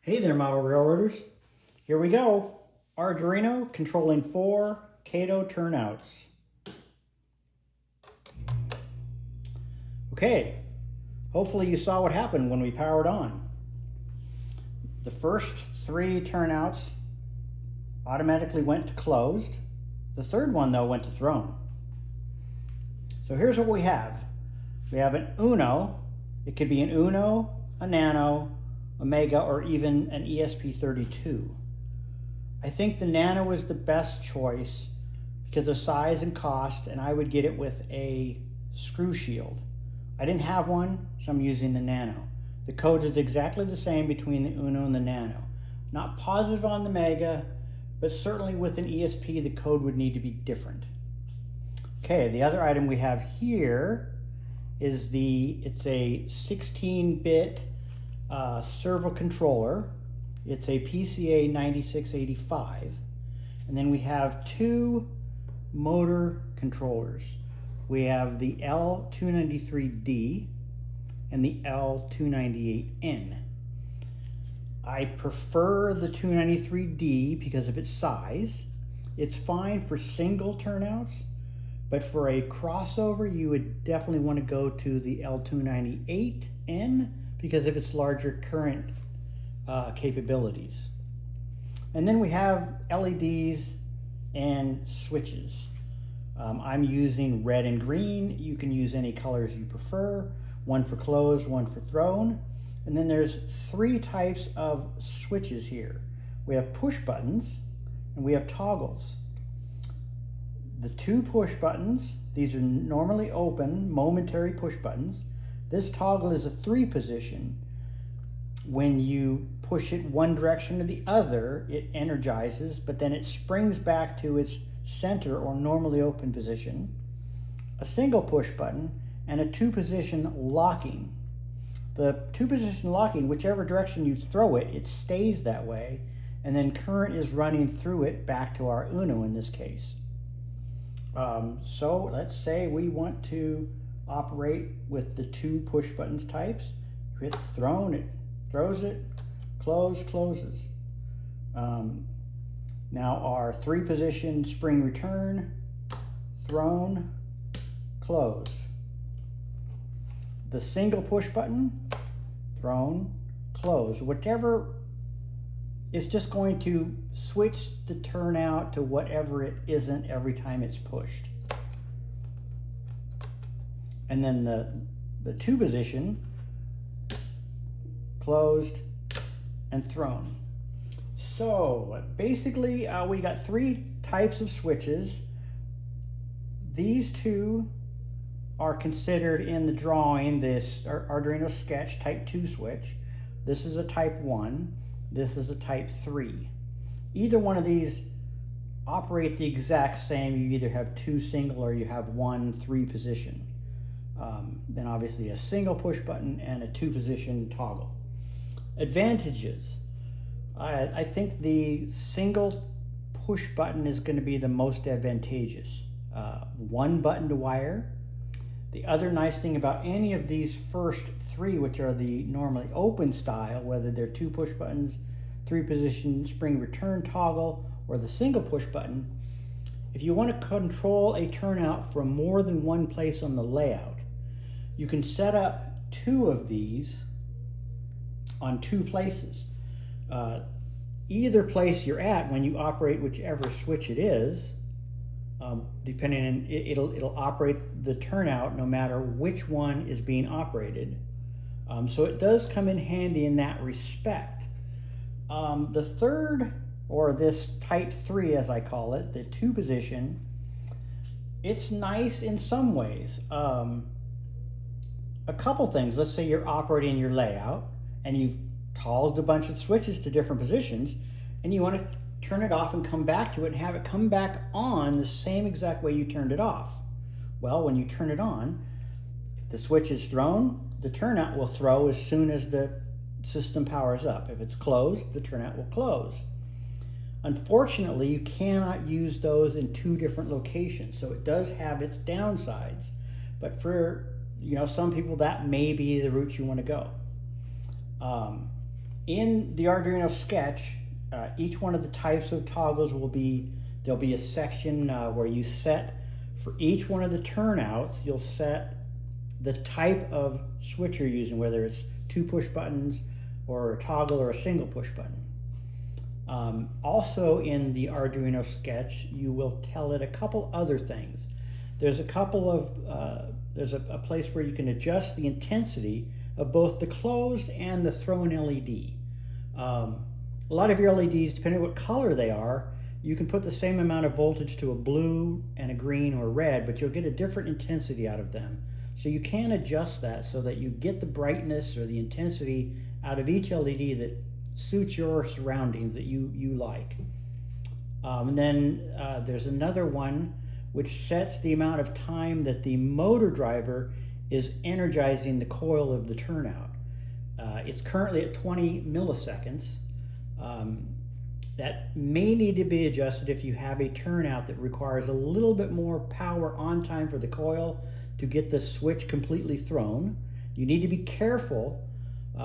Hey there, model railroaders. Here we go. Arduino controlling 4 Kato Turnouts. Okay, hopefully you saw what happened when we powered on. The first 3 turnouts automatically went to closed. The third one, though, went to thrown. So here's what we have. We have an Uno. It could be an Uno, a Nano, a Mega, or even an ESP32. I think the Nano is the best choice because of size and cost, and I would get it with a screw shield. I didn't have one, so I'm using the Nano. The code is exactly the same between the Uno and the Nano. Not positive on the Mega, but certainly with an ESP, the code would need to be different. Okay, the other item we have here is it's a 16-bit servo controller. It's a PCA 9685. And then we have 2 motor controllers. We have the L293D and the L298N. I prefer the 293D because of its size. It's fine for single turnouts, but for a crossover, you would definitely want to go to the L298N because of its larger current capabilities. And then we have LEDs and switches. I'm using red and green. You can use any colors you prefer. One for closed, one for thrown. And then there's 3 types of switches here. We have push buttons and we have toggles. The 2 push buttons, these are normally open, momentary push buttons. This toggle is a 3 position. When you push it one direction or the other, it energizes, but then it springs back to its center or normally open position. A single push button and a 2-position locking. The 2-position locking, whichever direction you throw it, it stays that way, and then current is running through it back to our Uno in this case. So let's say we want to operate with the 2 push buttons types. You hit thrown, it throws it, close, closes. Now our 3-position spring return, thrown, close. The single push button, thrown, close. Whichever is just going to switch the turnout to whatever it isn't every time it's pushed. And then the 2-position, closed and thrown. So basically we got 3 types of switches. These 2 are considered in the drawing this Arduino sketch type 2 switch. This is a type 1. This is a type 3. Either one of these operate the exact same. You either have 2 single or you have 1 3-position. Then obviously a single push button and a 2-position toggle. Advantages. I think the single push button is going to be the most advantageous. 1 button to wire. The other nice thing about any of these first 3, which are the normally open style, whether they're 2 push buttons, 3-position spring return toggle, or the single push button, if you want to control a turnout from more than one place on the layout, you can set up 2 of these on 2 places. Either place you're at when you operate whichever switch it is, depending on it'll operate the turnout no matter which one is being operated. So it does come in handy in that respect. The third, or this type 3 as I call it, the 2-position, it's nice in some ways. A couple things. Let's say you're operating your layout and you've toggled a bunch of switches to different positions and you want to turn it off and come back to it and have it come back on the same exact way you turned it off. Well, when you turn it on, if the switch is thrown, the turnout will throw as soon as the system powers up. If it's closed, the turnout will close. Unfortunately, you cannot use those in 2 different locations, so it does have its downsides. But for some people, that may be the route you want to go. In the Arduino sketch, each one of the types of toggles there'll be a section where you set, for each one of the turnouts, you'll set the type of switch you're using, whether it's 2 push buttons or a toggle or a single push button. Also in the Arduino sketch, you will tell it a couple other things. There's a couple of, there's a place where you can adjust the intensity of both the closed and the thrown LED. A lot of your LEDs, depending on what color they are, you can put the same amount of voltage to a blue and a green or red, but you'll get a different intensity out of them. So you can adjust that so that you get the brightness or the intensity out of each LED that suits your surroundings that you like. And then there's another one which sets the amount of time that the motor driver is energizing the coil of the turnout. It's currently at 20 milliseconds. That may need to be adjusted if you have a turnout that requires a little bit more power on time for the coil to get the switch completely thrown. You need to be careful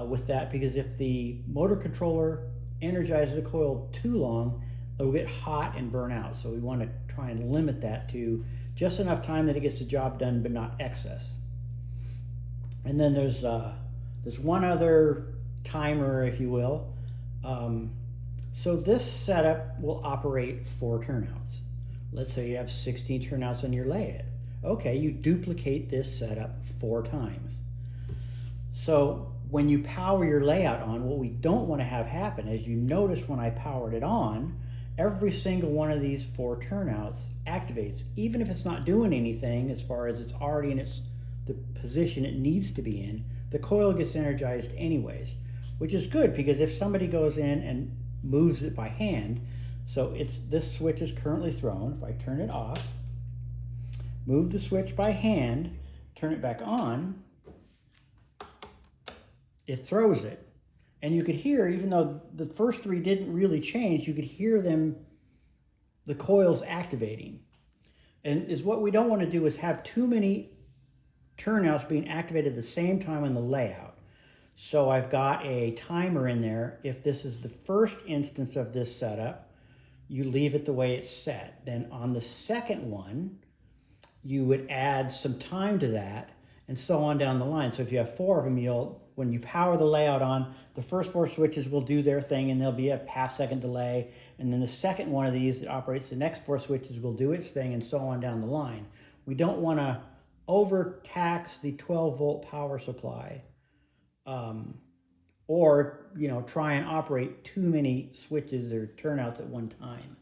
with that, because if the motor controller energizes the coil too long, it will get hot and burn out. So we want to try and limit that to just enough time that it gets the job done, but not excess. And then there's one other timer, if you will. So this setup will operate 4 turnouts. Let's say you have 16 turnouts on your layout. Okay, you duplicate this setup 4 times. So when you power your layout on, what we don't want to have happen is, you notice when I powered it on, every single one of these 4 turnouts activates, even if it's not doing anything as far as it's already in the position it needs to be in. The coil gets energized anyways, which is good, because if somebody goes in and moves it by hand, so this switch is currently thrown. If I turn it off, move the switch by hand, turn it back on, it throws it. And you could hear, even though the first 3 didn't really change, you could hear them, the coils activating. And what we don't want to do is have too many turnouts being activated at the same time in the layout. So I've got a timer in there. If this is the first instance of this setup, you leave it the way it's set. Then on the second one, you would add some time to that, and so on down the line. So if you have 4 of them, when you power the layout on, the first 4 switches will do their thing, and there'll be a half-second delay. And then the second one of these that operates the next 4 switches will do its thing, and so on down the line. We don't want to overtax the 12-volt power supply, or try and operate too many switches or turnouts at one time.